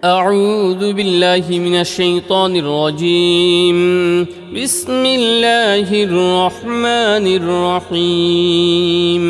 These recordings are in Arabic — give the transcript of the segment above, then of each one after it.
أعوذ بالله من الشيطان الرجيم. بسم الله الرحمن الرحيم.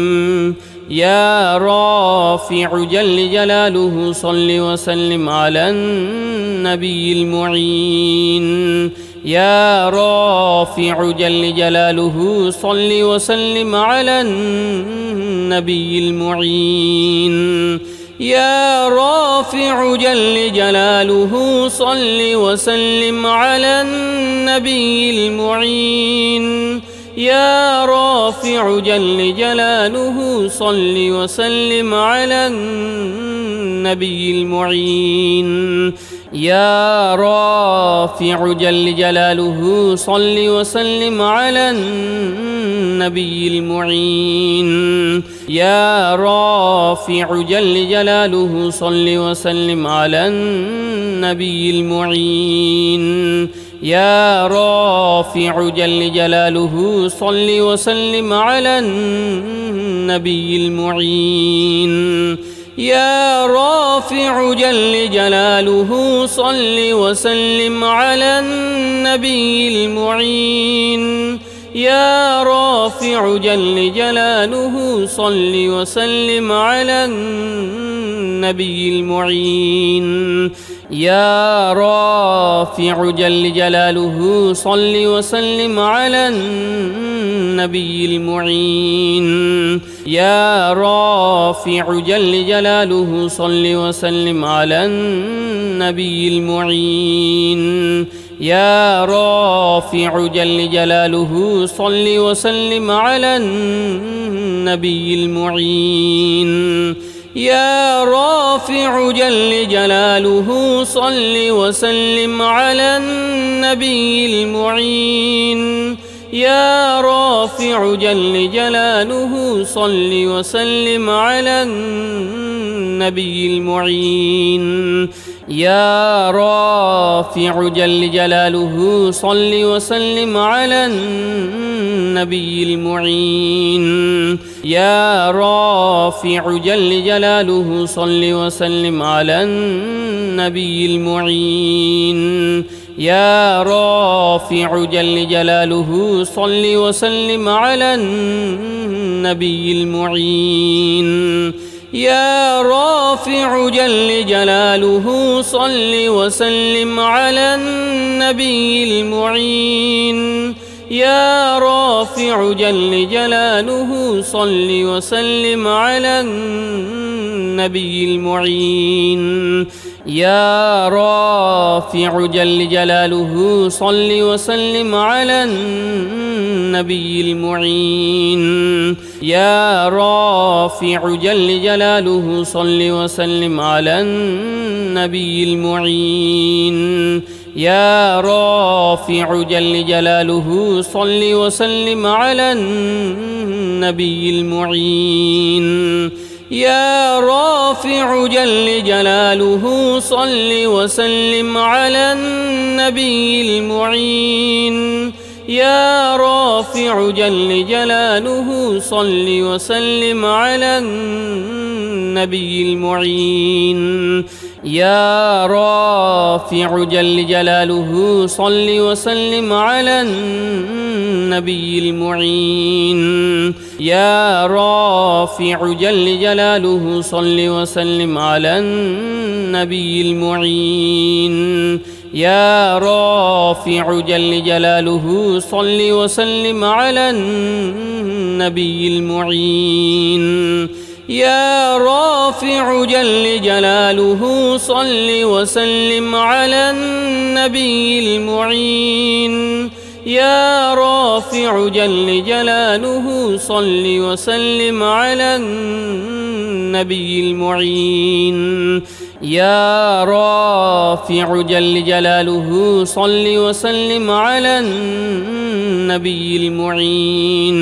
يا رافع جل جلاله صل وسلم على النبي المعين. يا رافع جل جلاله صل وسلم على النبي المعين. يا رافع جل جلاله صل وسلم على النبي المعين. يا رافع جل جلاله صل وسلم على النبي المعين. يا رافع جل جلاله صل وسلم على النبي المعين. يا رافع جل جلاله صل وسلم على النبي المعين. يا رافع جل جلاله صل وسلم على النبي المعين. يا رافع جل جلاله صل وسلم على النبي المعين. يا رافع جل جلاله صل وسلم على النبي المعين. يا رافع جل جلاله صل وسلم على النبي المعين. يا رافع جل جلاله صل وسلم على النبي المعين. يا رافع جل جلاله صل وسلم على النبي المعين. يا رافع جل جلاله صل وسلم على النبي المعين. يا رافع جل جلاله صل وسلم على النبي المعين. يا رافع جل جلاله صل وسلم على النبي المعين. يا رافع جل جلاله صل وسلم على النبي المعين. يا رافع جل جلاله صل وسلم على النبي المعين. يا رافع جل جلاله صل وسلم على النبي المعين. يا رافع جل جلاله صل وسلم على النبي المعين. يا رافع جل جلاله صل وسلم على النبي المعين. يا رافع جل جلاله صل وسلم على النبي المعين. يا رافع جل جلاله صل وسلم على النبي المعين. يا رافع جل جلاله صل وسلم على النبي المعين. يا رافع جل جلاله صل وسلم على النبي المعين. يا رافع جل جلاله صل وسلم على النبي المعين. يا رافع جل جلاله صل وسلم على النبي المعين. يا رافع جل جلاله صل وسلم على النبي المعين. يا رافع جل جلاله صل وسلم على النبي المعين. يا رافع جل جلاله صل وسلم على النبي المعين. يا رافع جل جلاله صل وسلم على النبي المعين.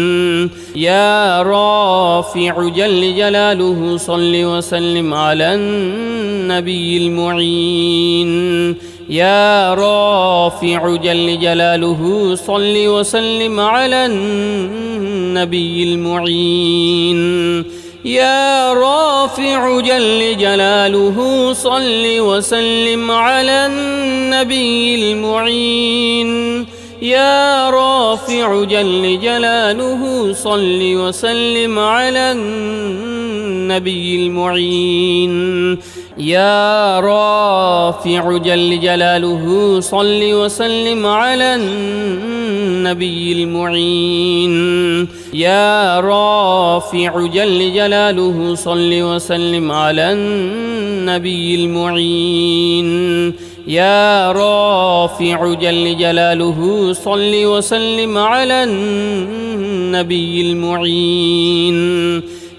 يا رافع جل جلاله صل وسلم على النبي المعين. يا رافع جل جلاله صل وسلم على النبي المعين. يا رافع جل جلاله صل وسلم على النبي المعين يا رافع جل جلاله صل وسلم على النبي المعين يا رافع جل جلاله صل وسلم على النبي المعين يا رافع جل جلاله صل وسلم على النبي المعين يا رافع جل جلاله صل وسلم على النبي المعين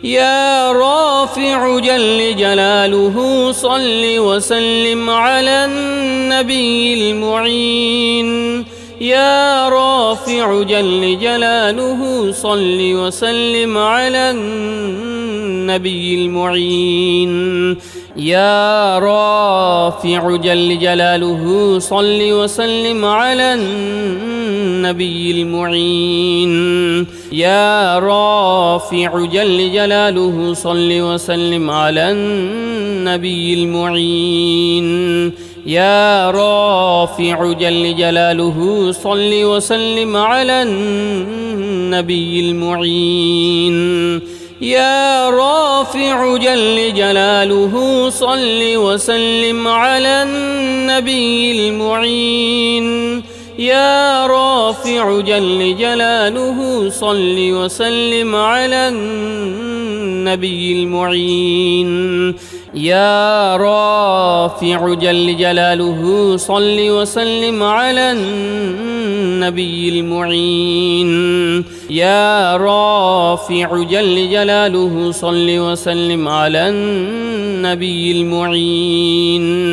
يا رافع جل جلاله صل وسلم على النبي المعين يا رافع جل جلاله صل وسلم على النبي المعين يا رافع جل جلاله صل وسلم على النبي المعين يا رافع جل جلاله صل وسلم على النبي المعين يا رافع جل جلاله صل وسلم على النبي المعين يا رافع جل جلاله صل وسلم على النبي المعين يا رافع جل جلاله صل وسلم على النبي المعين يا رافع جل جلاله صل وسلم على النبي المعين يا رافع جل جلاله صل وسلم على النبي المعين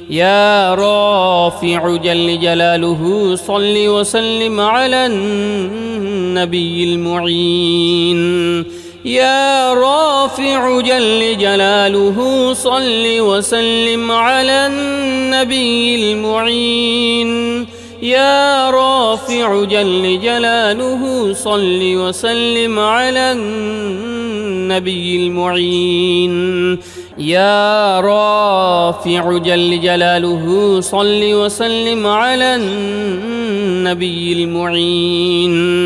يا رافع جل جلاله صل وسلم على النبي المعين يا رافع جل جلاله صل وسلم على النبي المعين يا رافع جل جلاله صل وسلم على النبي المعين يا رافع جل جلاله صل وسلم على النبي المعين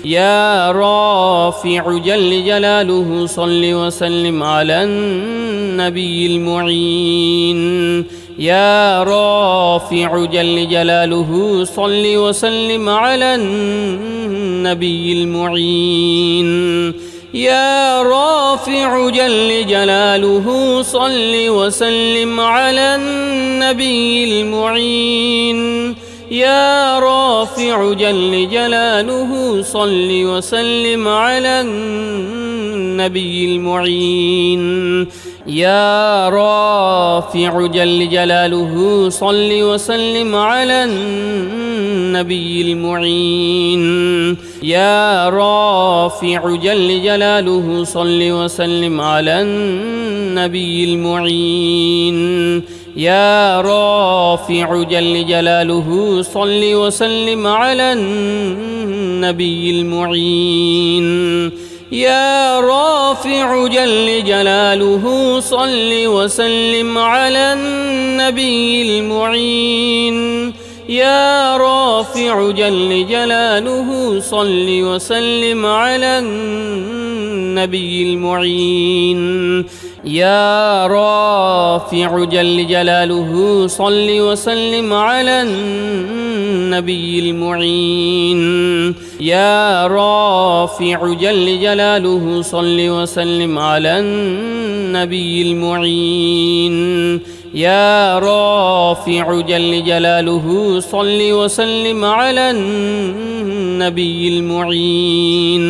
يا رافع جل جلاله صل وسلم على النبي المعين يا رافع جل جلاله صل وسلم على النبي المعين يا رافع جل جلاله صل وسلم على النبي المعين يا رافع جل جلاله صل وسلم على النبي المعين يا رافع جل جلاله صل وسلم على النبي المعين يا رافع جل جلاله صل وسلم على النبي المعين يا رافع جل جلاله صل وسلم على النبي المعين يا رافع جل جلاله صل وسلم على النبي المعين يا رافع جل جلاله صل وسلم على النبي المعين يا رافع جل جلاله صل وسلم على النبي المعين يا رافع جل جلاله صل وسلم على النبي المعين يا رافع جل جلاله صل وسلم على النبي المعين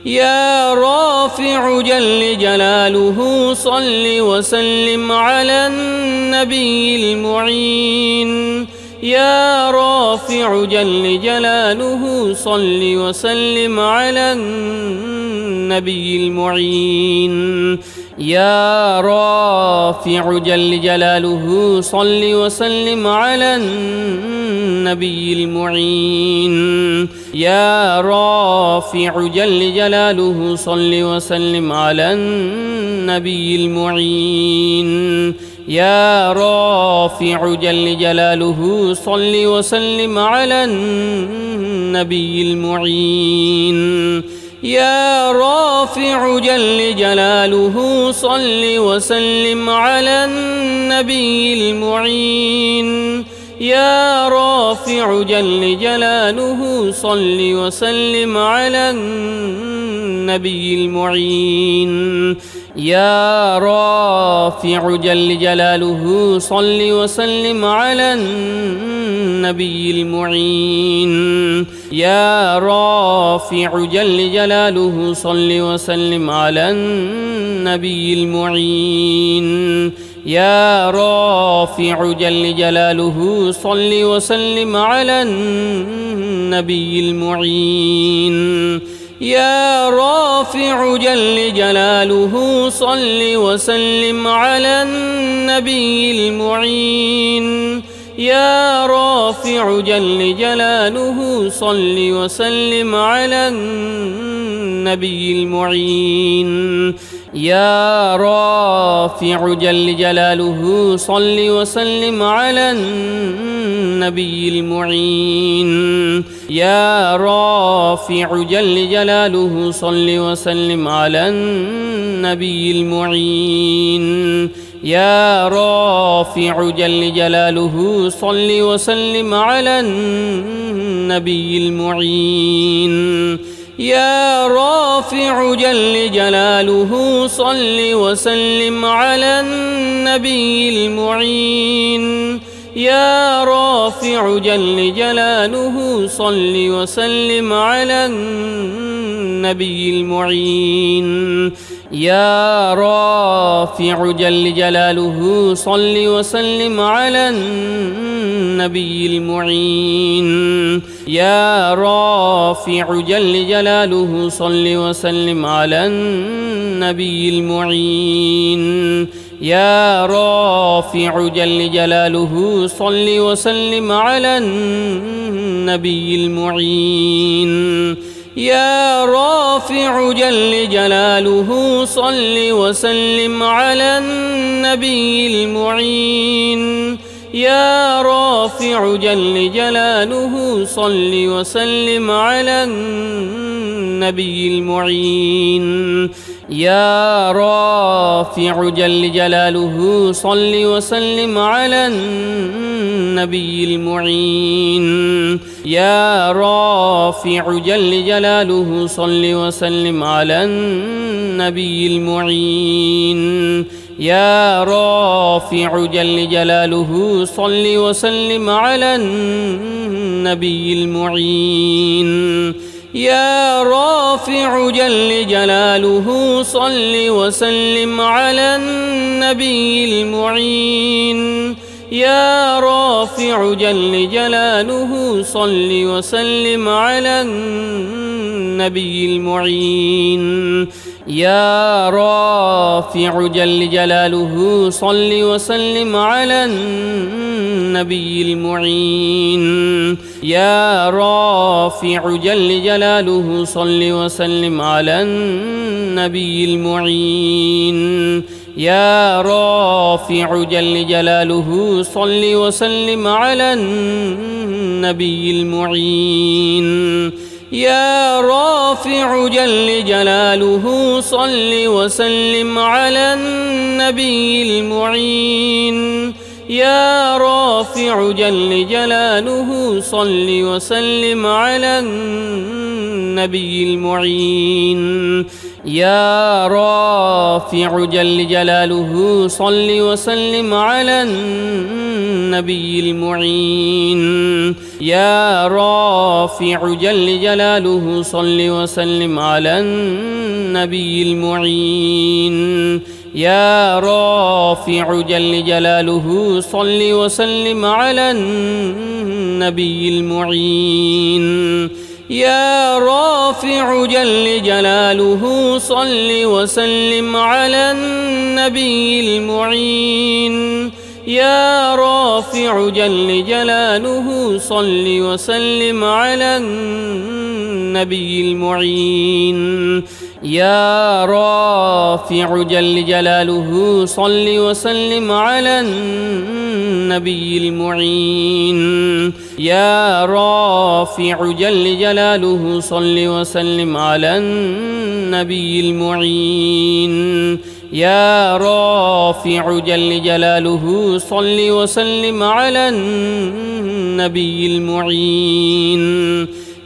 يا رافع جل جلاله صل وسلم على النبي المعين يا رافع جل جلاله صل وسلم على النبي المعين يا رافع جل جلاله صل وسلم على النبي المعين يا رافع جل جلاله صل وسلم على النبي المعين يا رافع جل جلاله صل وسلم على النبي المعين يا رافع جل جلاله صل وسلم على النبي المعين يا رافع جل جلاله صل وسلم على النبي المعين يا رافع جل جلاله صل وسلم على النبي المعين يا رافع جل جلاله صل وسلم على النبي المعين يا رافع جل جلاله صل وسلم على النبي المعين يا رافع جل جلاله صل وسلم على النبي المعين يا رافع جل جلاله صل وسلم على النبي المعين يا رافع جل جلاله صل وسلم على النبي المعين يا رافع جل جلاله صل وسلم على النبي المعين يا رافع جل جلاله صل وسلم على النبي المعين يا رافع جل جلاله صل وسلم على النبي المعين يا رافع جل جلاله صل وسلم على النبي المعين يا رافع جل جلاله صل وسلم على النبي المعين يا رافع جل جلاله صل وسلم على النبي المعين يا رافع جل جلاله صل وسلم على النبي المعين يا رافع جل جلاله صل وسلم على النبي المعين يا رافع جل جلاله صل وسلم على النبي المعين يا رافع جل جلاله صل وسلم على النبي المعين يا رافع جل جلاله صل وسلم على النبي المعين يا رافع جل جلاله صل وسلم على النبي المعين يا رافع جل جلاله صل وسلم على النبي المعين يا رافع جل جلاله صل وسلم على النبي المعين يا رافع جل جلاله صل وسلم على النبي المعين يا رافع جل جلاله صل وسلم على النبي المعين يا رافع جل جلاله صل وسلم على النبي المعين يا رافع جل جلاله صل وسلم على النبي المعين يا رافع جل جلاله صل وسلم على النبي المعين يا رافع جل جلاله صل وسلم على النبي المعين يا رافع جل جلاله صل وسلم على النبي المعين يا رافع جل جلاله صل وسلم على النبي المعين يا رافع جل جلاله صل وسلم على النبي المعين يا رافع جل جلاله صل وسلم على النبي المعين يا رافع جل جلاله صل وسلم على النبي المعين يا رافع جل جلاله صل وسلم على النبي المعين يا رافع جل جلاله صل وسلم على النبي المعين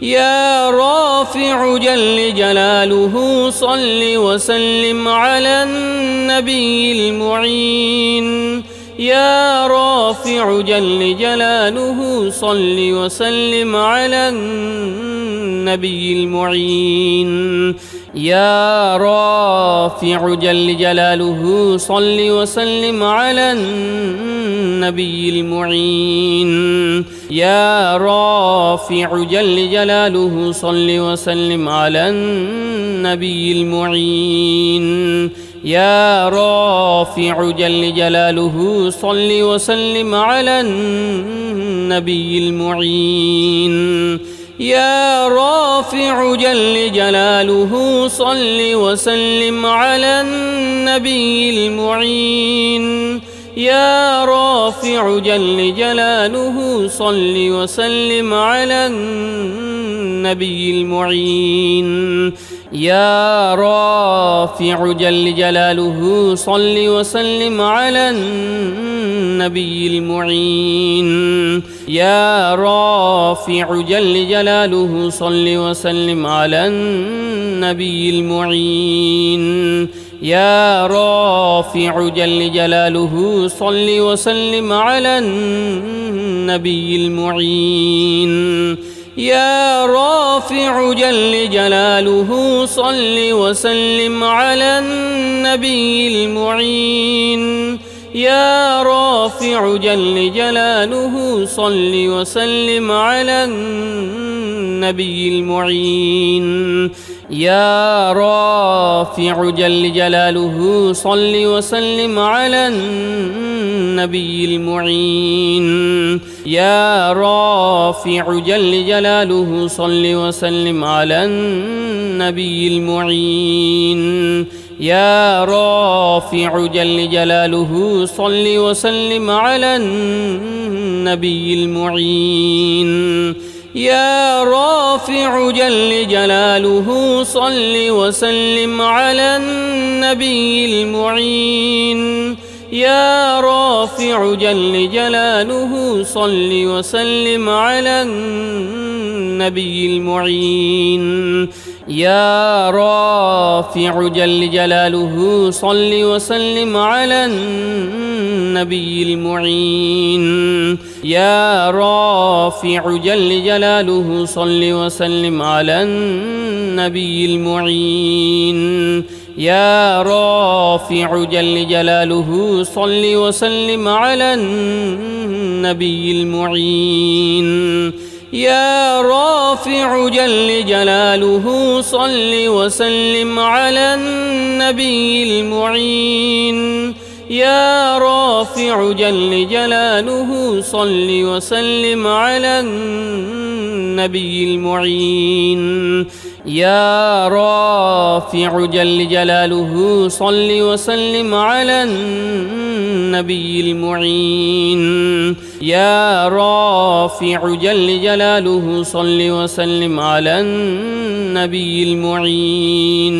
يا رافع جل جلاله صل وسلم على النبي المعين يا رافع جل جلاله صل وسلم على النبي المعين يا رافع جل جلاله صل وسلم على النبي المعين يا رافع جل جلاله صل وسلم على النبي المعين يا رافع جل جلاله صل وسلم على النبي المعين يا رافع جل جلاله صل وسلم على النبي المعين يا رافع جل جلاله صل وسلم على النبي المعين يا رافع جل جلاله صل وسلم على النبي المعين يا رافع جل جلاله صل وسلم على النبي المعين يا رافع جل جلاله صل وسلم على النبي المعين يا رافع جل جلاله صل وسلم على النبي المعين يا رافع جل جلاله صل وسلم على النبي المعين يا رافع جل جلاله صل وسلم على النبي المعين يا رافع جل جلاله صل وسلم على النبي المعين يا رافع جل جلاله صل وسلم على النبي المعين يا رافع جل جلاله صل وسلم على النبي المعين يا رافع جل جلاله صل وسلم على النبي المعين يا رافع جل جلاله صل وسلم على النبي المعين يا رافع جل جلاله صل وسلم على النبي المعين يا رافع جل جلاله صل وسلم على النبي المعين يا رافع جل جلاله صل وسلم على النبي المعين يا رافع جل جلاله صل وسلم على النبي المعين يا رافع جل جلاله صل وسلم على النبي المعين يا رافع جل جلاله صل وسلم على النبي المعين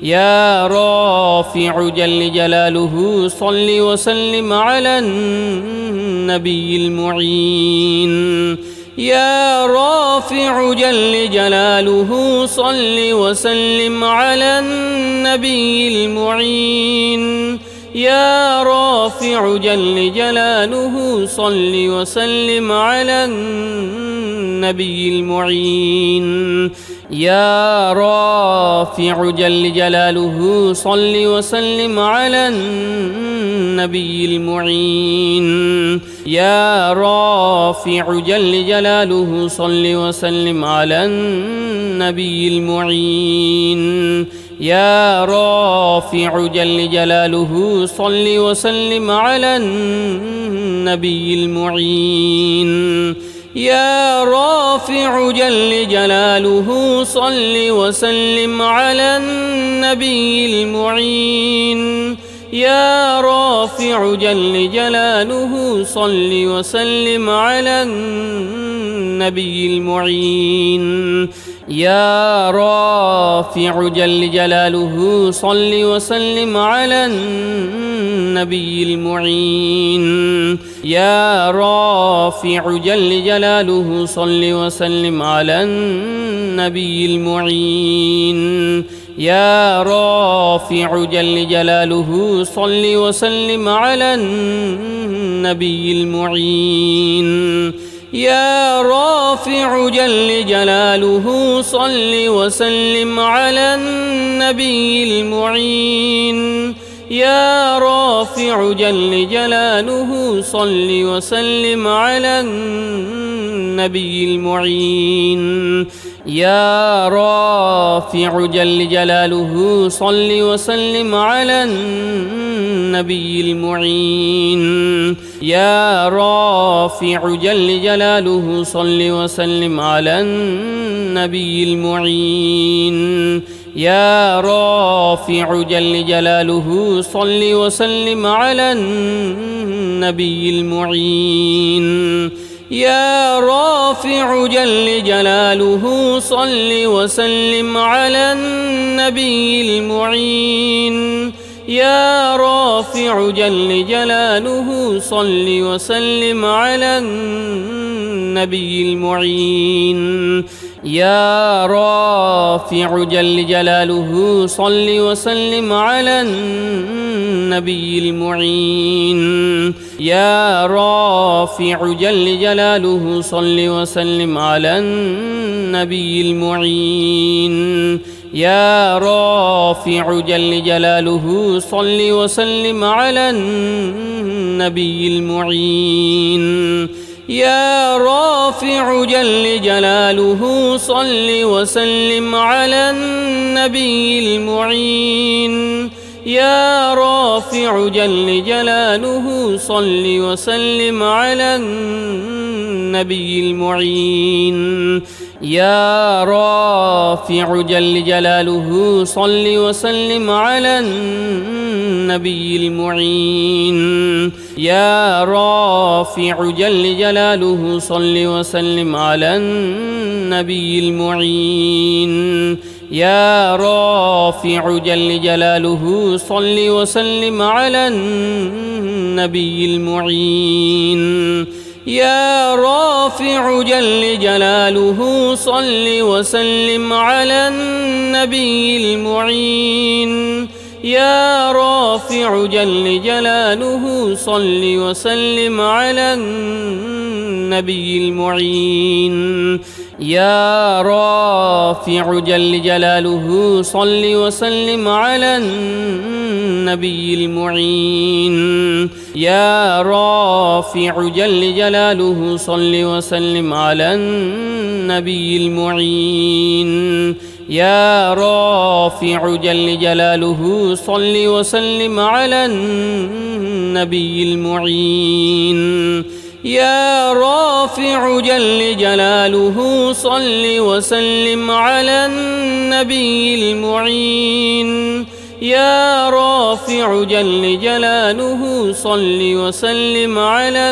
يا رافع جل جلاله صل وسلم على النبي المعين يا رافع جل جلاله صل وسلم على النبي المعين يا رافع جل جلاله صل وسلم على النبي المعين يا رافع جل جلاله صل وسلم على النبي المعين يا رافع جل جلاله صل وسلم على النبي المعين يا رافع جل جلاله صل وسلم على النبي المعين يا رافع جل جلاله صل وسلم على النبي المعين يا رافع جل جلاله صل وسلم على النبي المعين يا رافع جل جلاله صل وسلم على النبي المعين يا رافع جل جلاله صل وسلم على النبي المعين يا رافع جل جلاله صل وسلم على النبي المعين يا رافع جل جلاله صل وسلم على النبي المعين يا رافع جل جلاله صل وسلم على النبي المعين يا رافع جل جلاله صل وسلم على النبي المعين يا رافع جل جلاله صل وسلم على النبي المعين يا رافع جل جلاله صل وسلم على النبي المعين يا رافع جل جلاله صل وسلم على النبي المعين يا رافع جل جلاله صل وسلم على النبي المعين يا رافع جل جلاله صل وسلم على النبي المعين يا رافع جل جلاله صل وسلم على النبي المعين يا رافع جل جلاله صل وسلم على النبي المعين يا رافع جل جلاله صل وسلم على النبي المعين يا رافع جل جلاله صل وسلم على النبي المعين يا رافع جل جلاله صل وسلم على النبي المعين يا رافع جل جلاله صل وسلم على النبي المعين يا رافع جل جلاله صل وسلم على النبي المعين يا رافع جل جلاله صل وسلم على النبي المعين يا رافع جل جلاله صل وسلم على النبي المعين يا رافع جل جلاله صل وسلم على النبي المعين يا رافع جل جلاله صل وسلم على النبي المعين يا رافع جل جلاله صل وسلم على النبي المعين يا رافع جل جلاله صل وسلم على النبي المعين يا رافع جل جلاله صل وسلم على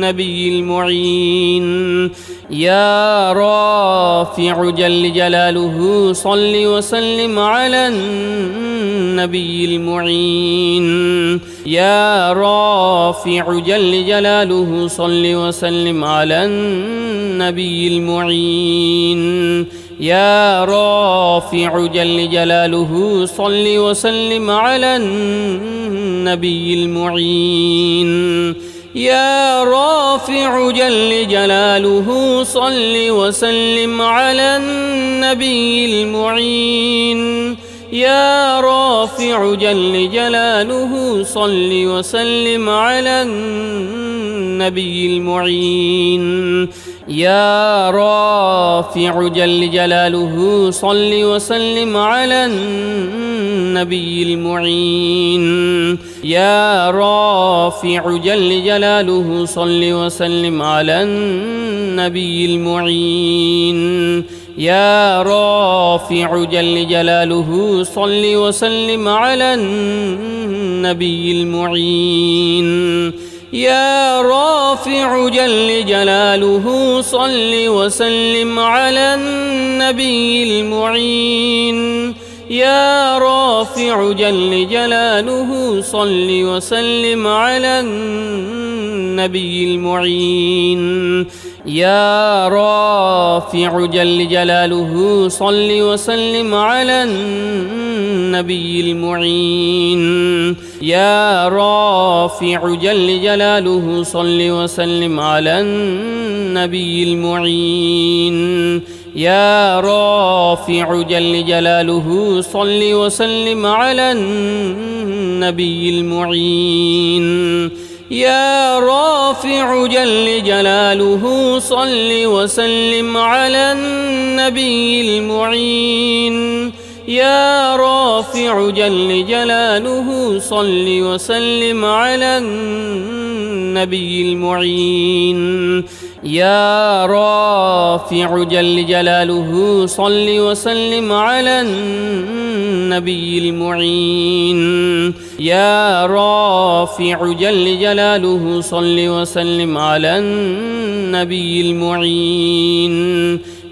النبي المعين يا رافع جل جلاله صل وسلم على النبي المعين يا رافع جل جلاله صل وسلم على النبي المعين يا رافع جل جلاله صل وسلم على النبي المعين يا رافع جل جلاله صل وسلم على النبي المعين يا رافع جل جلاله صل وسلم على النبي المعين يا رافع جل جلاله صل وسلم على النبي المعين يا رافع جل جلاله صل وسلم على النبي المعين يا رافع جل جلاله صل وسلم على النبي المعين يا رافع جل جلاله صل وسلم على النبي المعين يا رافع جل جلاله صل وسلم على النبي المعين يا رافع جل جلاله صل وسلم على النبي المعين يا رافع جل جلاله صل وسلم على النبي المعين يا رافع جل جلاله صل وسلم على النبي المعين يا رافع جل جلاله صل وسلم على النبي المعين يا رافع جل جلاله صل وسلم على النبي المعين يا رافع جل جلاله صل وسلم على النبي المعين يا رافع جل جلاله صل وسلم على النبي المعين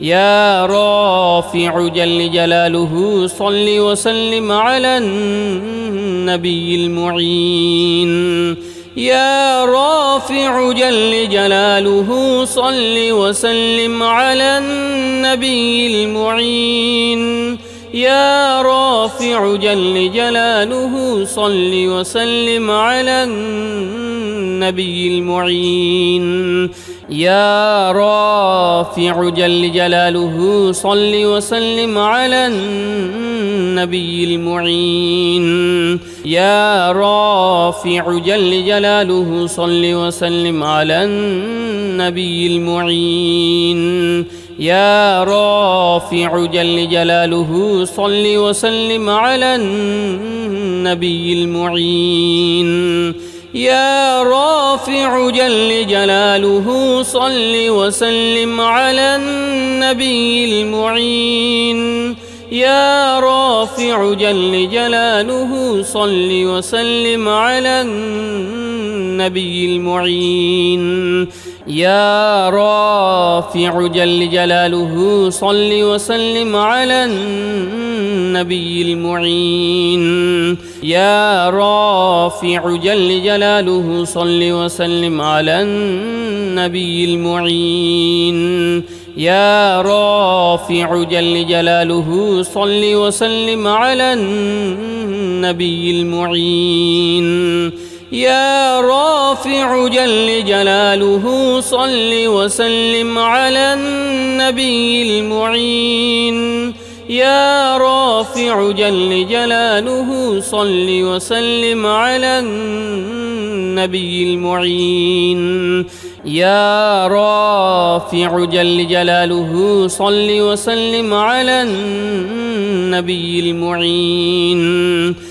يا رافع جل جلاله صل وسلم على النبي المعين يا رافع جل جلاله صل وسلم على النبي المعين يا رافع جل جلاله صل وسلم على النبي المعين يا رافع جل جلاله صل وسلم على النبي المعين يا رافع جل جلاله صل وسلم على النبي المعين يا رافع جل جلاله صل وسلم على النبي المعين يا رافع جل جلاله صل وسلم على النبي المعين يا رافع جل جلاله صل وسلم على النبي المعين يا رافع جل جلاله صل وسلم على النبي المعين يا رافع جل جلاله صل وسلم على النبي المعين يا رافع جل جلاله صل وسلم على النبي المعين يا رافع جل جلاله صل وسلم على النبي المعين يا رافع جل جلاله صل وسلم على النبي المعين يا رافع جل جلاله صل وسلم على النبي المعين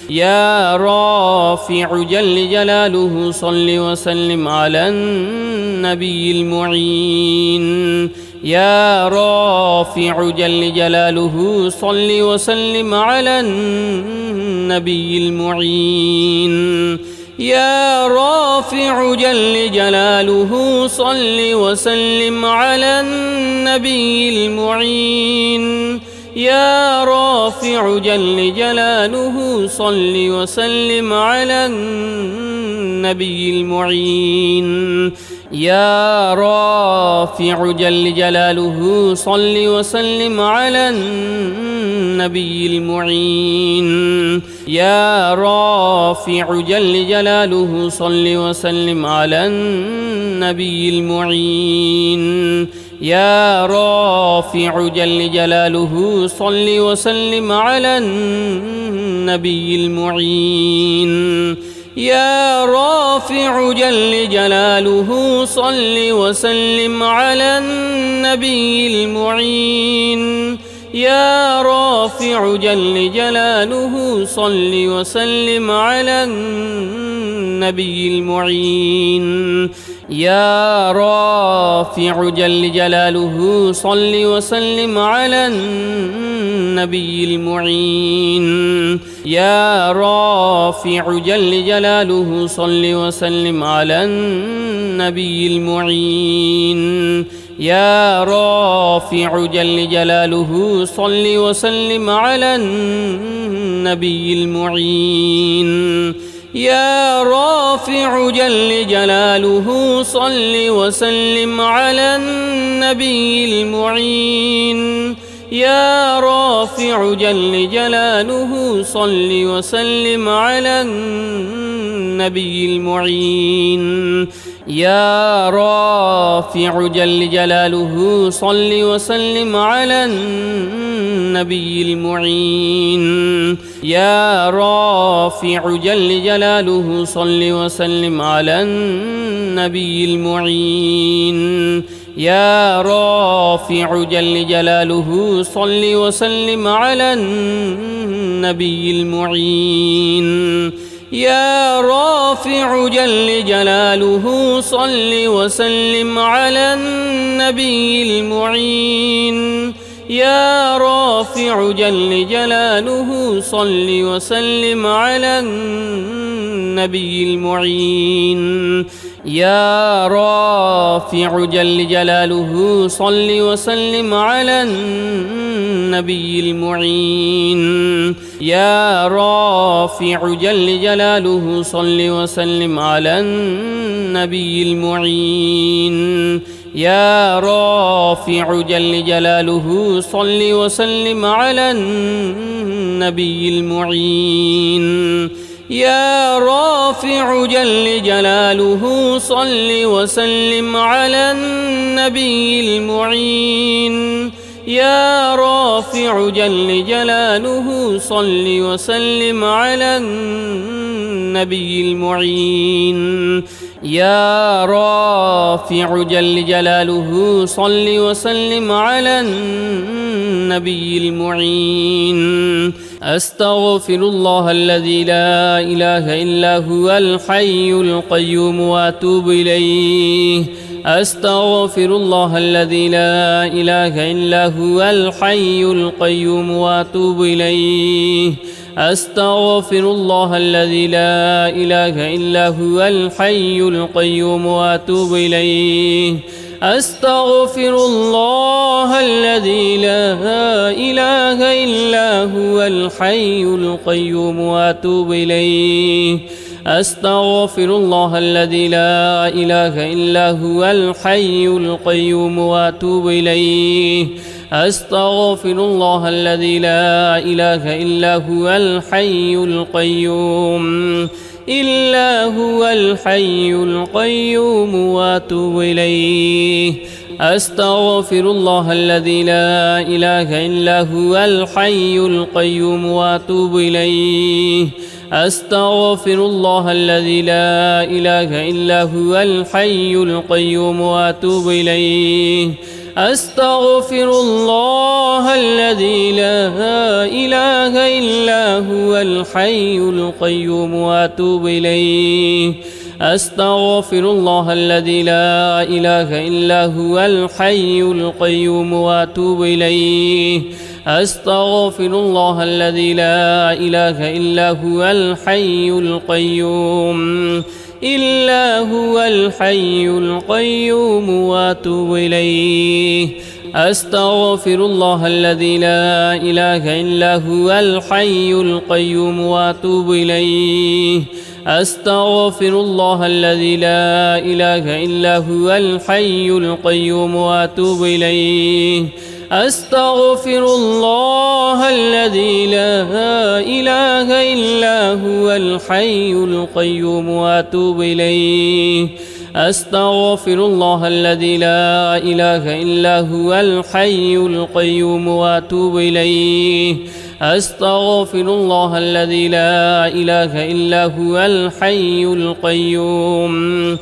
يا رافع جل جلاله صل وسلم على النبي المعين يا رافع جل جلاله صل وسلم على النبي المعين يا رافع جل جلاله صل وسلم على النبي المعين يا رافع جل جلاله صل وسلم على النبي المعين يا رافع جل جلاله صل وسلم على النبي المعين يا رافع جل جلاله صل وسلم على النبي المعين يا رافع جل جلاله صل وسلم على النبي المعين يا رافع جل جلاله صل وسلم على النبي المعين يا رافع جل جلاله صل وسلم على النبي المعين يا رافع جل جلاله صل وسلم على النبي المعين يا رافع جل جلاله صل وسلم على النبي المعين يا رافع جل جلاله صل وسلم على النبي المعين يا رافع جل جلاله صل وسلم على النبي المعين يا رافع جل جلاله صل وسلم على النبي المعين يا رافع جل جلاله صل وسلم على النبي المعين يا رافع جل جلاله صل وسلم على النبي المعين يا رافع جل جلاله صل وسلم على النبي المعين يا رافع جل جلاله صل وسلم على النبي المعين يا رافع جل جلاله صل وسلم على النبي المعين يا رافع جل جلاله صل وسلم على النبي المعين يا رافع جل جلاله صل وسلم على النبي المعين يا رافع جل جلاله صل وسلم على النبي المعين يا رافع جل جلاله صل وسلم على النبي المعين يا رافع جل جلاله صل وسلم على النبي المعين يا رافع جل جلاله صل وسلم على النبي المعين أستغفر الله الذي لا إله إلا هو الحي القيوم وأتوب إليه أستغفر الله الذي لا إله إلا هو الحي القيوم وأتوب إليه أستغفر الله الذي لا إله إلا هو الحي القيوم وأتوب إليه أستغفر الله الذي لا إله إلا هو الحي القيوم وأتوب إليه أستغفر الله الذي لا إله إلا هو الحي القيوم وأتوب إليه أستغفر الله الذي لا إله إلا هو الحي القيوم إلا هو الحي القيوم وأتوب إليه أستغفر الله الذي لا إله إلا هو الحي القيوم وأتوب إليه أستغفر الله الذي لا إله إلا هو الحي القيوم وأتوب إليه أستغفر الله الذي لا إله إلا هو الحي القيوم وأتوب إليه أستغفر الله الذي لا إله إلا هو الحي القيوم وأتوب إليه أستغفر الله الذي لا إله إلا هو الحي القيوم وأتوب إليه. أستغفر الله الذي لا إله إلا هو الحي القيوم وأتوب إليه. أستغفر الله الذي لا إله إلا هو الحي القيوم وأتوب إليه. أستغفر الله الذي لا إله إلا هو الحي القيوم وأتوب إليه. أستغفر الله الذي لا إله إلا هو الحي القيوم وأتوب إليه. أستغفر الله الذي لا إله إلا هو الحي القيوم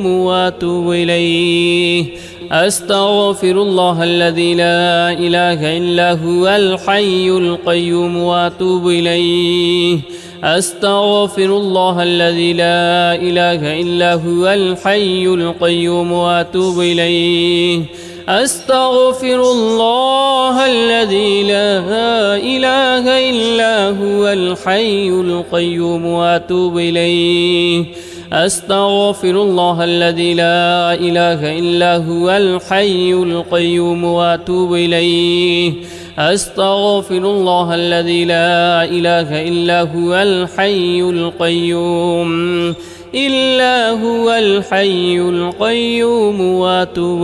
وأتوب إليه. أستغفر الله الذي لا إله إلا هو الحي القيوم وأتوب إليه. أستغفر الله الذي لا إله إلا هو الحي القيوم وأتوب إليه. أستغفر الله الذي لا إله إلا هو الحي القيوم وأتوب إليه. أستغفر الله الذي لا إله إلا هو الحي القيوم وأتوب إليه. أستغفر الله الذي لا إله إلا هو الحي القيوم وأتوب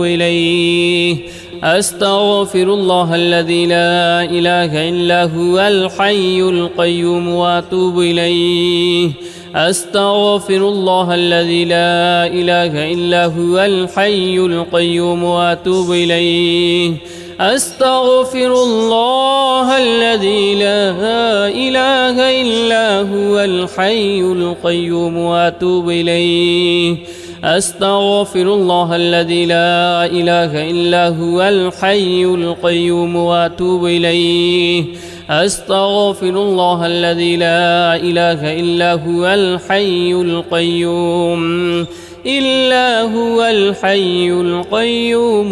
إليه. أستغفر الله الذي لا إله إلا هو الحي القيوم وأتوب إليه. أستغفر الله الذي لا إله إلا هو الحي القيوم وأتوب إليه. أستغفر الله الذي لا إله إلا هو الحي القيوم وأتوب إليه. أستغفر الله الذي لا إله إلا هو الحي القيوم وأتوب إليه. أستغفر الله الذي لا إله إلا هو الحي القيوم وأتوب إليه. أستغفر الله الذي لا إله إلا هو الحي القيوم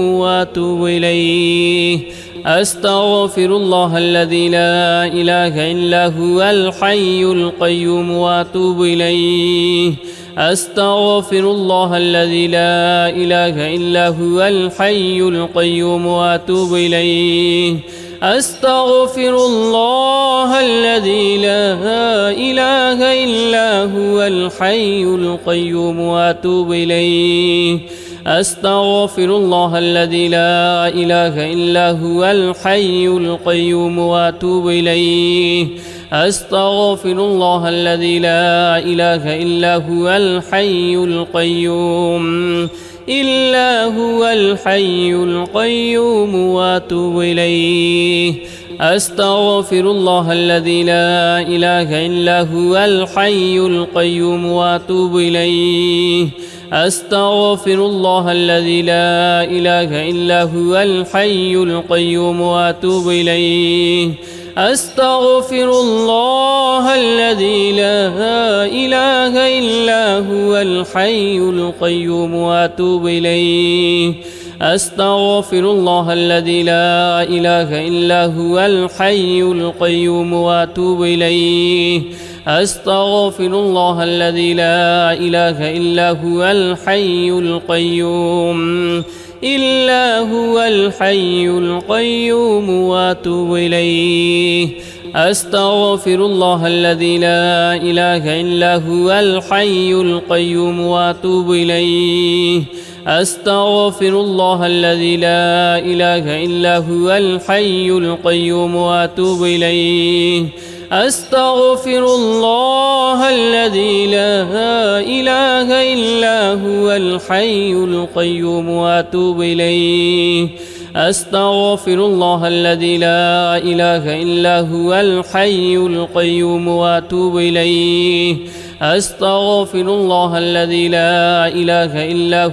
وأتوب إليه. أستغفر الله الذي لا إله إلا هو الحي القيوم وأتوب إليه. أستغفر الله الذي لا إله إلا هو الحي القيوم وأتوب إليه. أستغفر الله الذي لا إله إلا هو الحي القيوم وأتوب إليه. أستغفر الله الذي لا إله إلا هو الحي القيوم وأتوب إليه. أستغفر الله الذي لا إله إلا هو الحي القيوم وأتوب إليه. أستغفر الله الذي لا إله إلا هو الحي القيوم وأتوب إليه. أستغفر الله الذي لا إله إلا هو الحي القيوم وأتوب إليه. أستغفر الله الذي لا إله إلا هو الحي القيوم وأتوب إليه. أستغفر الله الذي لا إله إلا هو الحي القيوم وأتوب إليه. أستغفر الله الذي لا إله إلا هو الحي القيوم وأتوب إليه. أستغفر الله الذي لا إله إلا هو الحي القيوم وأتوب إليه. أستغفر الله الذي لا إله إلا هو الحي القيوم وأتوب إليه. أستغفر الله الذي لا إله إلا هو الحي القيوم وأتوب إليه. أستغفر الله الذي لا إله إلا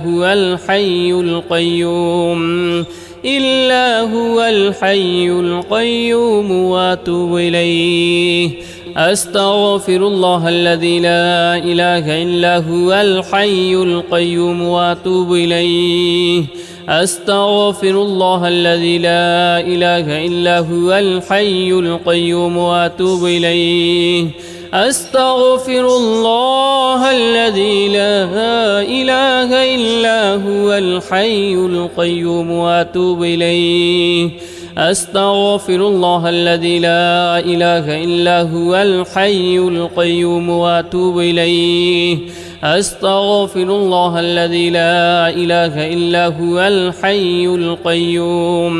هو الحي القيوم وأتوب إليه. أستغفر الله الذي لا إله إلا هو الحي القيوم وأتوب إليه. أستغفر الله الذي لا إله إلا هو الحي القيوم وأتوب إليه أستغفر الله الذي لا إله إلا هو الحي القيوم وأتوب إليه أستغفر الله الذي لا إله إلا هو الحي القيوم وأتوب إليه أستغفر الله الذي لا إله إلا هو الحي القيوم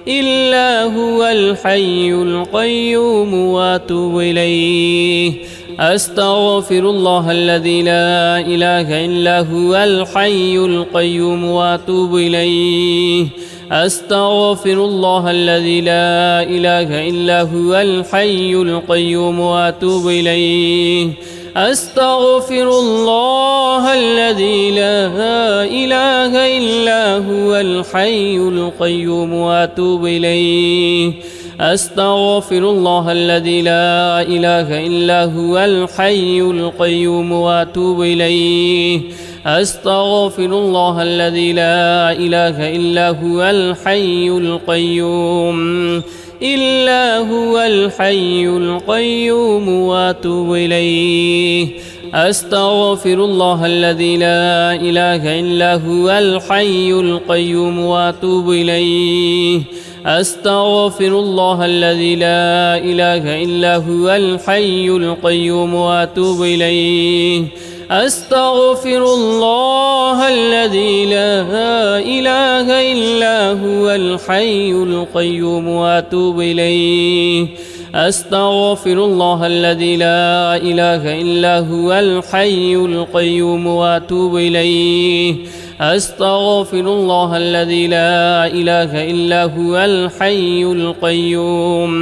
إلا هو الحي القيوم وأتوب إليه أستغفر الله الذي لا إله إلا هو الحي القيوم وأتوب إليه أستغفر الله الذي لا إله إلا هو الحي القيوم وأتوب إليه أستغفر الله الذي لا إله إلا هو الحي القيوم وأتوب إليه أستغفر الله الذي لا إله إلا هو الحي القيوم وأتوب إليه أستغفر الله الذي لا إله إلا هو الحي القيوم إلا هو الحي القيوم وأتوب إليه أستغفر الله الذي لا إله إلا هو الحي القيوم وأتوب إليه أستغفر الله الذي لا إله إلا هو الحي القيوم وأتوب إليه أستغفر الله الذي لا إله إلا هو الحي القيوم وأتوب إليه أستغفر الله الذي لا إله إلا هو الحي القيوم وأتوب إليه أستغفر الله الذي لا إله إلا هو الحي القيوم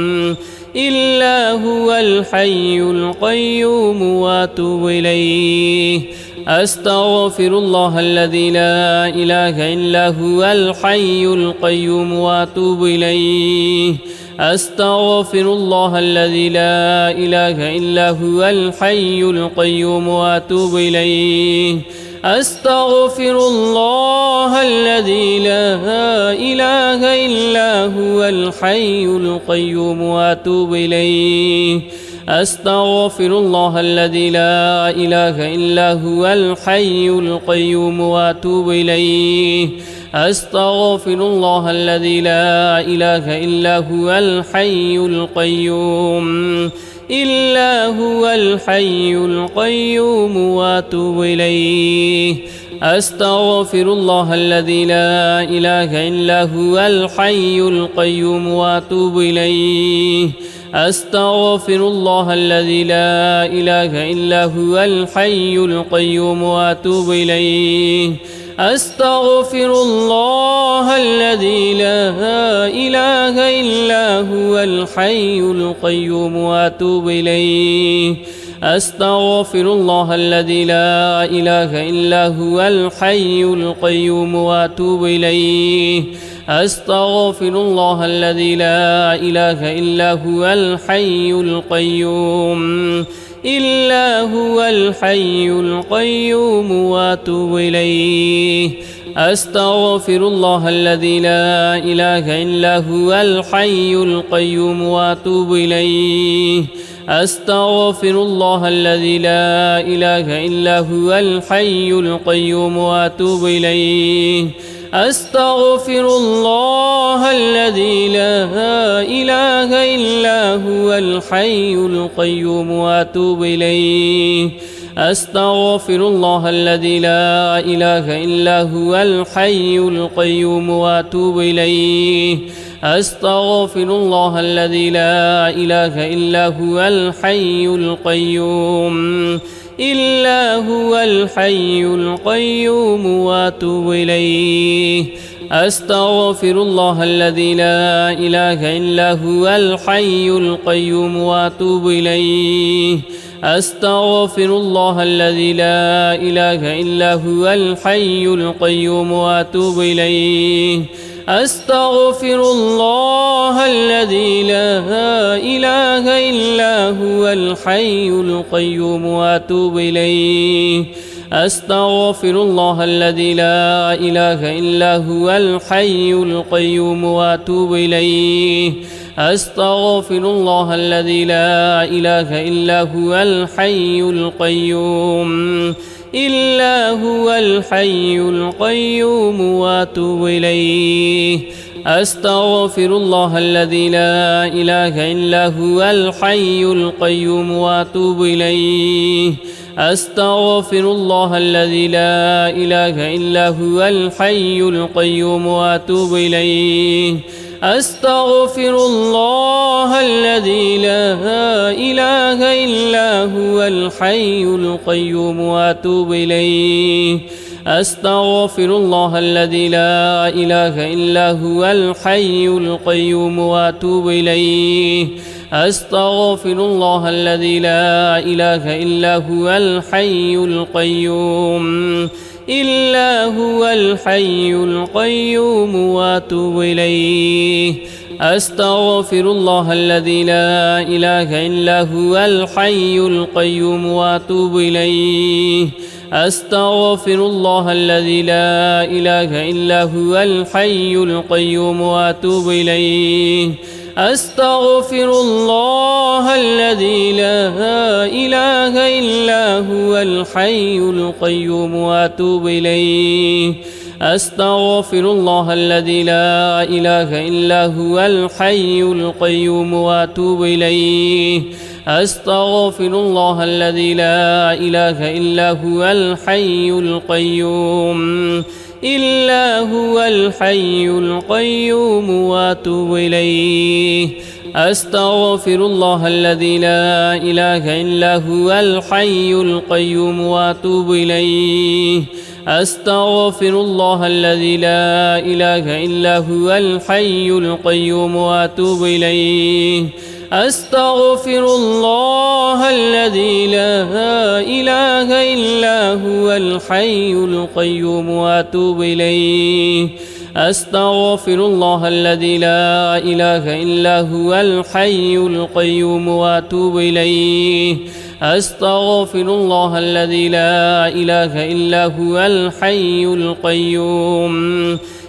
إلا هو الحي القيوم وأتوب إليه أستغفر الله الذي لا إله إلا هو الحي القيوم وأتوب إليه أستغفر الله الذي لا إله إلا هو الحي القيوم وأتوب إليه أستغفر الله الذي لا إله إلا هو الحي القيوم وأتوب إليه أستغفر الله الذي لا إله إلا هو الحي القيوم وأتوب إليه أستغفر الله الذي لا إله إلا هو الحي القيوم إلا هو الحي القيوم وأتوب إليه أستغفر الله الذي لا إله إلا هو الحي القيوم وأتوب إليه أستغفر الله الذي لا إله إلا هو الحي القيوم وأتوب إليه أستغفر الله الذي لا إله إلا هو الحي القيوم وأتوب إليه أستغفر الله الذي لا إله إلا هو الحي القيوم وأتوب إليه أستغفر الله الذي لا إله إلا هو الحي القيوم إلا هو الحي القيوم وأتوب إليه أستغفر الله الذي لا إله إلا هو الحي القيوم وأتوب إليه أستغفر الله الذي لا إله إلا هو الحي القيوم وأتوب إليه أستغفر الله الذي لا إله إلا هو الحي القيوم وأتوب إليه أستغفر الله الذي لا إله إلا هو الحي القيوم وأتوب إليه أستغفر الله الذي لا إله إلا هو الحي القيوم إلا هو الحي القيوم وأتوب إليه أستغفر الله الذي لا إله إلا هو الحي القيوم وأتوب إليه أستغفر الله الذي لا إله إلا هو الحي القيوم وأتوب إليه أستغفر الله الذي لا إله إلا هو الحي القيوم وأتوب إليه أستغفر الله الذي لا إله إلا هو الحي القيوم وأتوب إليه أستغفر الله الذي لا إله إلا هو الحي القيوم إلا هو الحي القيوم وأتوب إليه أستغفر الله الذي لا إله إلا هو الحي القيوم وأتوب إليه أستغفر الله الذي لا إله إلا هو الحي القيوم وأتوب إليه أستغفر الله الذي لا إله إلا هو الحي القيوم وأتوب إليه أستغفر الله الذي لا إله إلا هو الحي القيوم وأتوب إليه أستغفر الله الذي لا إله إلا هو الحي القيوم إلا هو الحي القيوم وأتوب إليه أستغفر الله الذي لا إله إلا هو الحي القيوم وأتوب إليه أستغفر الله الذي لا إله إلا هو الحي القيوم وأتوب إليه أستغفر الله الذي لا إله إلا هو الحي القيوم وأتوب إليه أستغفر الله الذي لا إله إلا هو الحي القيوم وأتوب إليه أستغفر الله الذي لا إله إلا هو الحي القيوم إلا هو الحي القيوم وأتوب إليه أستغفر الله الذي لا إله إلا هو الحي القيوم وأتوب إليه أستغفر الله الذي لا إله إلا هو الحي القيوم وأتوب إليه أستغفر الله الذي لا إله إلا هو الحي القيوم وأتوب إليه أستغفر الله الذي لا إله إلا هو الحي القيوم وأتوب إليه أستغفر الله الذي لا إله إلا هو الحي القيوم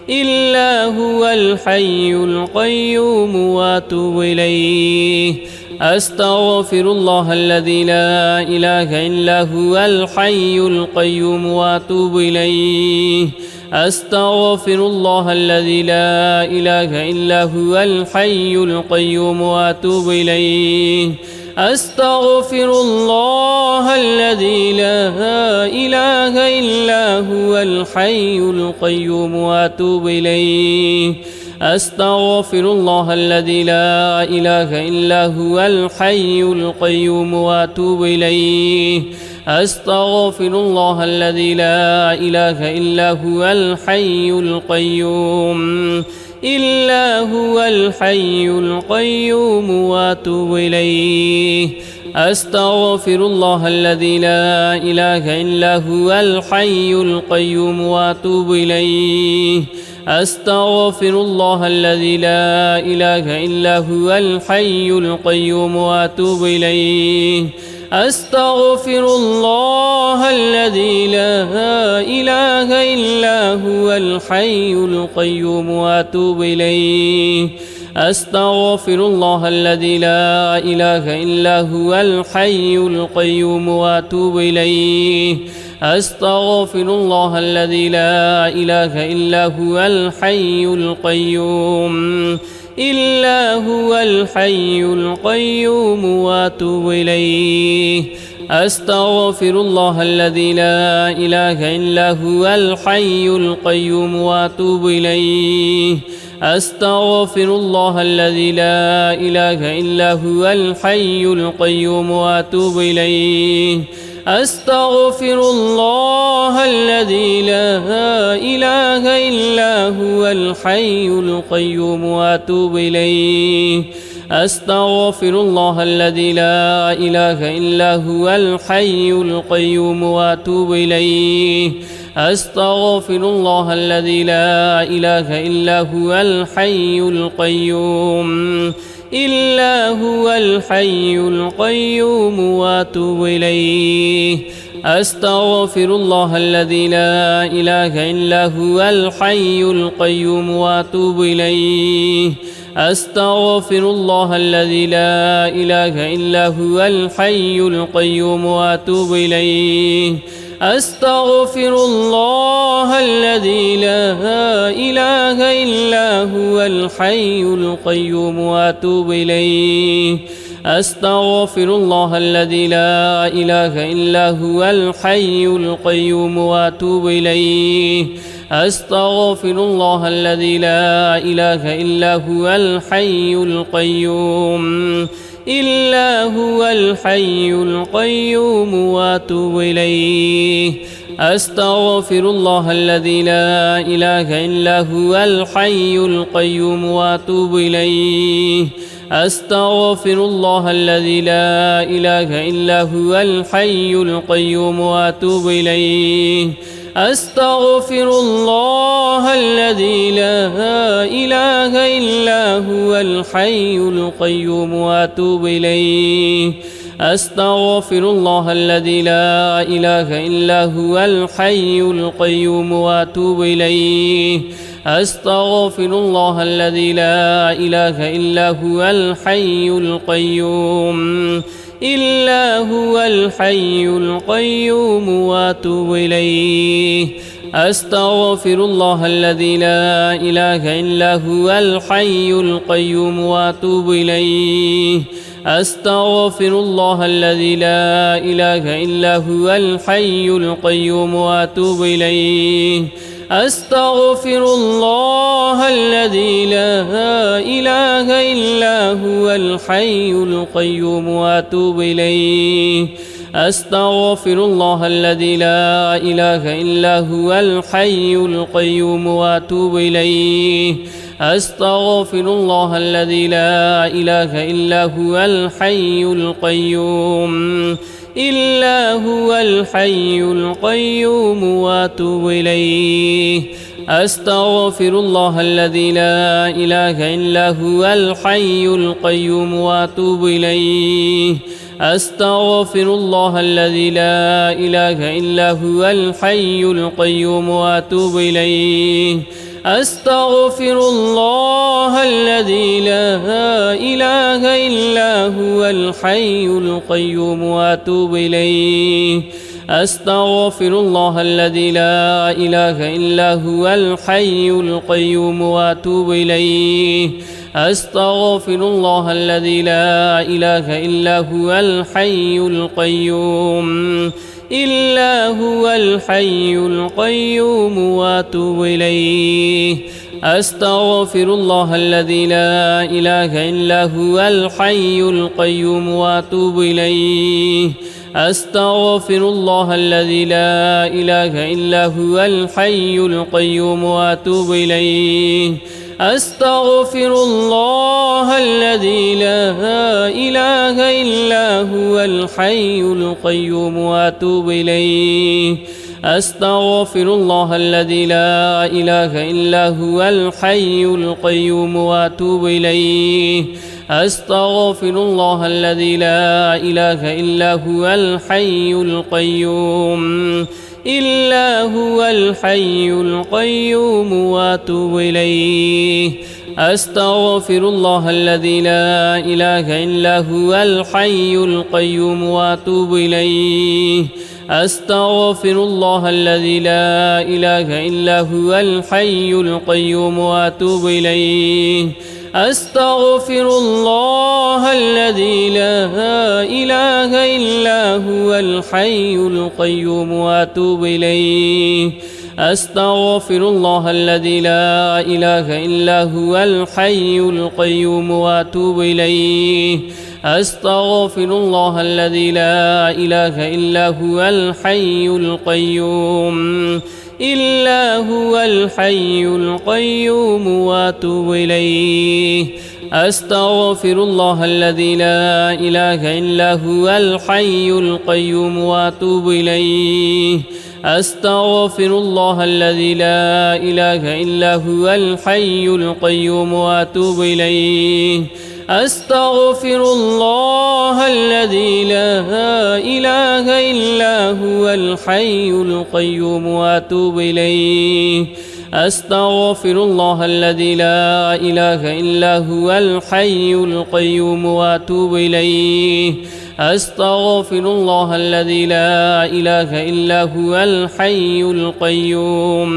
إلا هو الحي القيوم وأتوب إليه أستغفر الله الذي لا إله إلا هو الحي القيوم وأتوب إليه أستغفر الله الذي لا إله إلا هو الحي القيوم وأتوب إليه أستغفر الله الذي لا إله إلا هو الحي القيوم وأتوب إليه أستغفر الله الذي لا إله إلا هو الحي القيوم وأتوب إليه أستغفر الله الذي لا إله إلا هو الحي القيوم إلا هو الحي القيوم وأتوب إليه أستغفر الله الذي لا إله إلا هو الحي القيوم وأتوب إليه أستغفر الله الذي لا إله إلا هو الحي القيوم وأتوب إليه أستغفر الله الذي لا إله إلا هو الحي القيوم وأتوب إليه أستغفر الله الذي لا إله إلا هو الحي القيوم وأتوب إليه أستغفر الله الذي لا إله إلا هو الحي القيوم إلا هو الحي القيوم وأتوب إليه أستغفر الله الذي لا إله إلا هو الحي القيوم وأتوب إليه أستغفر الله الذي لا إله إلا هو الحي القيوم وأتوب إليه أستغفر الله الذي لا إله إلا هو الحي القيوم وأتوب إليه أستغفر الله الذي لا إله إلا هو الحي القيوم وأتوب إليه أستغفر الله الذي لا إله إلا هو الحي القيوم إلا هو الحي القيوم وأتوب إليه أستغفر الله الذي لا إله إلا هو الحي القيوم وأتوب إليه أستغفر الله الذي لا إله إلا هو الحي القيوم وأتوب إليه أستغفر الله الذي لا إله إلا هو الحي القيوم وأتوب إليه أستغفر الله الذي لا إله إلا هو الحي القيوم وأتوب إليه أستغفر الله الذي لا إله إلا هو الحي القيوم إلا هو الحي القيوم وأتوب إليه أستغفر الله الذي لا إله إلا هو الحي القيوم وأتوب إليه أستغفر الله الذي لا إله إلا هو الحي القيوم وأتوب إليه أستغفر الله الذي لا إله إلا هو الحي القيوم وأتوب إليه أستغفر الله الذي لا إله إلا هو الحي القيوم وأتوب إليه أستغفر الله الذي لا إله إلا هو الحي القيوم إلا هو الحي القيوم وأتوب إليه أستغفر الله الذي لا إله إلا هو الحي القيوم وأتوب إليه أستغفر الله الذي لا إله إلا هو الحي القيوم وأتوب إليه أستغفر الله الذي لا إله إلا هو الحي القيوم وأتوب إليه أستغفر الله الذي لا إله إلا هو الحي القيوم وأتوب إليه أستغفر الله الذي لا إله إلا هو الحي القيوم إلا هو الحي القيوم وأتوب إليه أستغفر الله الذي لا إله إلا هو الحي القيوم وأتوب إليه أستغفر الله الذي لا إله إلا هو الحي القيوم وأتوب إليه أستغفر الله الذي لا إله إلا هو الحي القيوم وأتوب إليه أستغفر الله الذي لا إله إلا هو الحي القيوم وأتوب إليه أستغفر الله الذي لا إله إلا هو الحي القيوم إلا هو الحي القيوم وأتوب إليه أستغفر الله الذي لا إله إلا هو الحي القيوم وأتوب إليه أستغفر الله الذي لا إله إلا هو الحي القيوم وأتوب إليه أستغفر الله الذي لا إله إلا هو الحي القيوم وأتوب إليه أستغفر الله الذي لا إله إلا هو الحي القيوم وأتوب إليه أستغفر الله الذي لا إله إلا هو الحي القيوم إلا هو الحي القيوم وأتوب إليه أستغفر الله الذي لا إله إلا هو الحي القيوم وأتوب إليه أستغفر الله الذي لا إله إلا هو الحي القيوم وأتوب إليه أستغفر الله الذي لا إله إلا هو الحي القيوم وأتوب إليه أستغفر الله الذي لا إله إلا هو الحي القيوم وأتوب إليه أستغفر الله الذي لا إله إلا هو الحي القيوم إلا هو الحي القيوم وأتوب إليه أستغفر الله الذي لا إله إلا هو الحي القيوم وأتوب إليه أستغفر الله الذي لا إله إلا هو الحي القيوم وأتوب إليه أستغفر الله الذي لا إله إلا هو الحي القيوم وأتوب إليه. أستغفر الله الذي لا إله إلا هو الحي القيوم وأتوب إليه. أستغفر الله الذي لا إله إلا هو الحي القيوم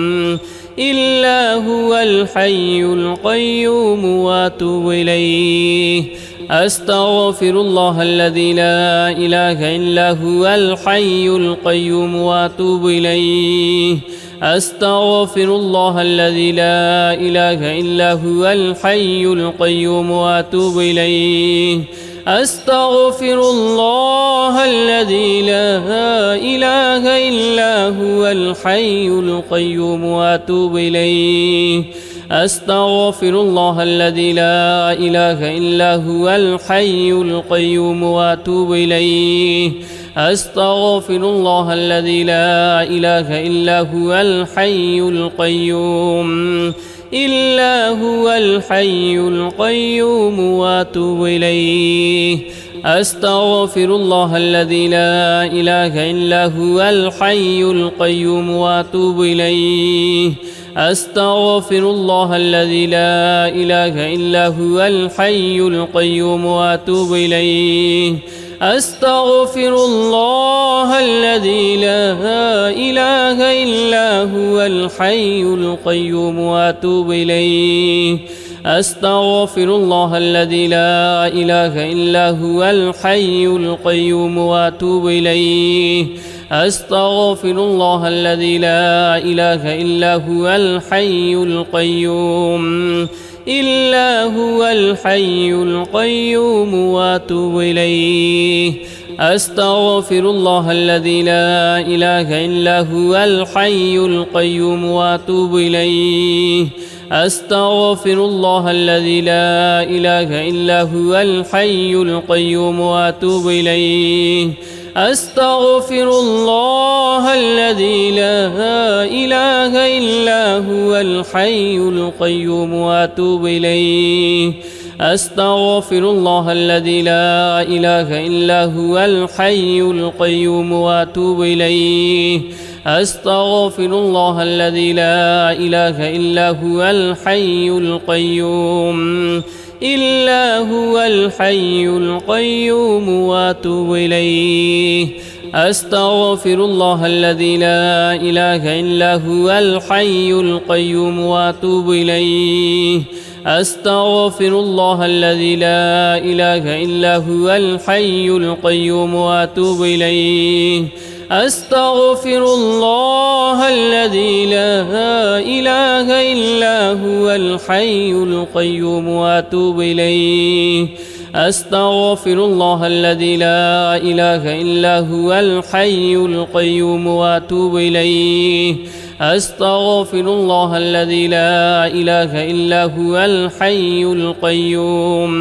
إلا هو الحي القيوم وأتوب إليه. أستغفر الله الذي لا إله إلا هو الحي القيوم وأتوب إليه. أستغفر الله الذي لا إله إلا هو الحي القيوم وأتوب إليه. أستغفر الله الذي لا إله إلا هو الحي القيوم وأتوب إليه. أستغفر الله الذي لا إله إلا هو الحي القيوم وأتوب إليه. أستغفر الله الذي لا إله إلا هو الحي القيوم إلا هو الحي القيوم وأتوب إليه. أستغفر الله الذي لا إله إلا هو الحي القيوم وأتوب إليه. أستغفر الله الذي لا إله إلا هو الحي القيوم وأتوب إليه. أستغفر الله الذي لا إله إلا هو الحي القيوم وأتوب إليه. أستغفر الله الذي لا إله إلا هو الحي القيوم وأتوب إليه. أستغفر الله الذي لا إله إلا هو الحي القيوم إلا هو الحي القيوم وأتوب إليه. أستغفر الله الذي لا إله إلا هو الحي القيوم وأتوب إليه. أستغفر الله الذي لا إله إلا هو الحي القيوم وأتوب إليه. أستغفر الله الذي لا إله إلا هو الحي القيوم وأتوب إليه. أستغفر الله الذي لا إله إلا هو الحي القيوم وأتوب إليه. أستغفر الله الذي لا إله إلا هو الحي القيوم إلا هو الحي القيوم وأتوب إليه. أستغفر الله الذي لا إله إلا هو الحي القيوم وأتوب إليه. أستغفر الله الذي لا إله إلا هو الحي القيوم وأتوب إليه. أستغفر الله الذي لا إله إلا هو الحي القيوم وأتوب إليه. أستغفر الله الذي لا إله إلا هو الحي القيوم وأتوب إليه. أستغفر الله الذي لا إله إلا هو الحي القيوم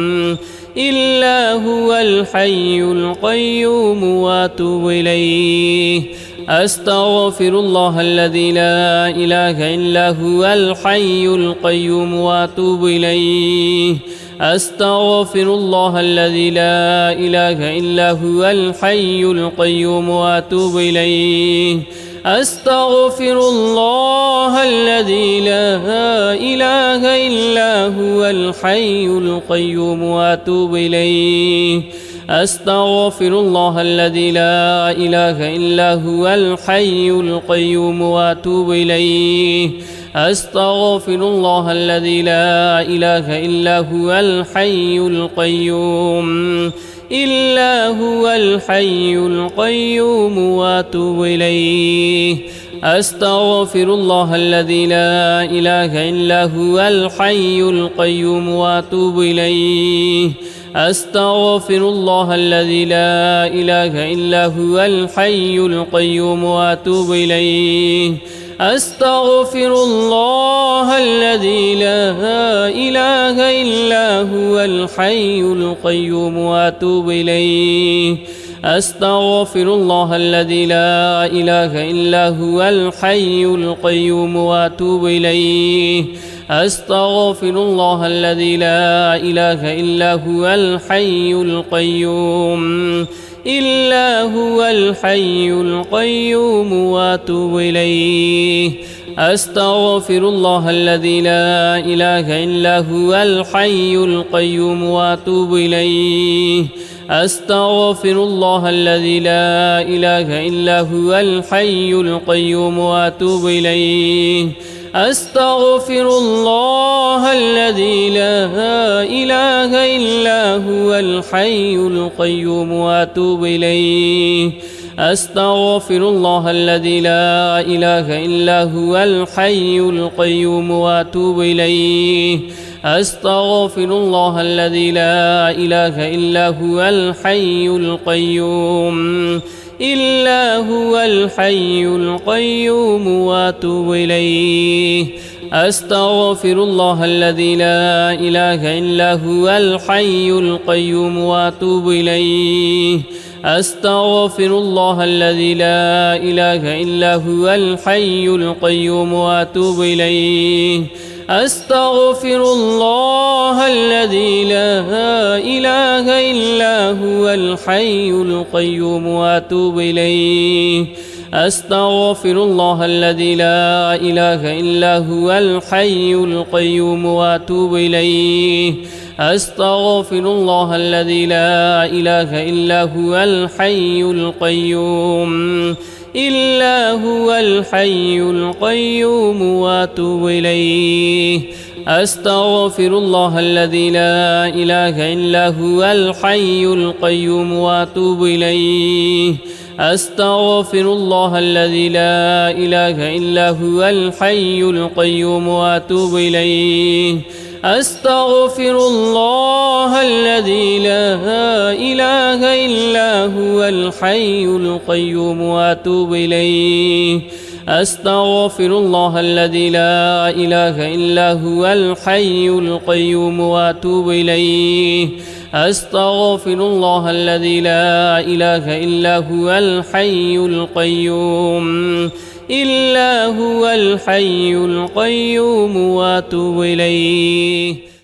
إلا هو الحي القيوم وأتوب إليه. أستغفر الله الذي لا إله إلا هو الحي القيوم وأتوب إليه. أستغفر الله الذي لا إله إلا هو الحي القيوم وأتوب إليه. أستغفر الله الذي لا إله إلا هو الحي القيوم وأتوب إليه. أستغفر الله الذي لا إله إلا هو الحي القيوم وأتوب إليه. أستغفر الله الذي لا إله إلا هو الحي القيوم إلا هو الحي القيوم وأتوب إليه. أستغفر الله الذي لا إله إلا هو الحي القيوم وأتوب إليه. أستغفر الله الذي لا إله إلا هو الحي القيوم وأتوب إليه. أستغفر الله الذي لا إله إلا هو الحي القيوم وأتوب إليه. أستغفر الله الذي لا إله إلا هو الحي القيوم وأتوب إليه. أستغفر الله الذي لا إله إلا هو الحي القيوم إلا هو الحي القيوم وأتوب إليه. أستغفر الله الذي لا إله إلا هو الحي القيوم وأتوب إليه. أستغفر الله الذي لا إله إلا هو الحي القيوم وأتوب إليه. أستغفر الله الذي لا إله إلا هو الحي القيوم وأتوب إليه. أستغفر الله الذي لا إله إلا هو الحي القيوم وأتوب إليه. أستغفر الله الذي لا إله إلا هو الحي القيوم إلا هو الحي القيوم وأتوب إليه. أستغفر الله الذي لا إله إلا هو الحي القيوم وأتوب إليه. أستغفر الله الذي لا إله إلا هو الحي القيوم وأتوب إليه. أستغفر الله الذي لا إله إلا هو الحي القيوم وأتوب إليه. أستغفر الله الذي لا إله إلا هو الحي القيوم وأتوب إليه. أستغفر الله الذي لا إله إلا هو الحي القيوم إلا هو الحي القيوم وأتوب إليه. أستغفر الله الذي لا إله إلا هو الحي القيوم وأتوب إليه. أستغفر الله الذي لا إله إلا هو الحي القيوم وأتوب إليه. أستغفر الله الذي لا إله إلا هو الحي القيوم وأتوب إليه. أستغفر الله الذي لا إله إلا هو الحي القيوم وأتوب إليه. أستغفر الله الذي لا إله إلا هو الحي القيوم إلا هو الحي القيوم وأتوب إليه.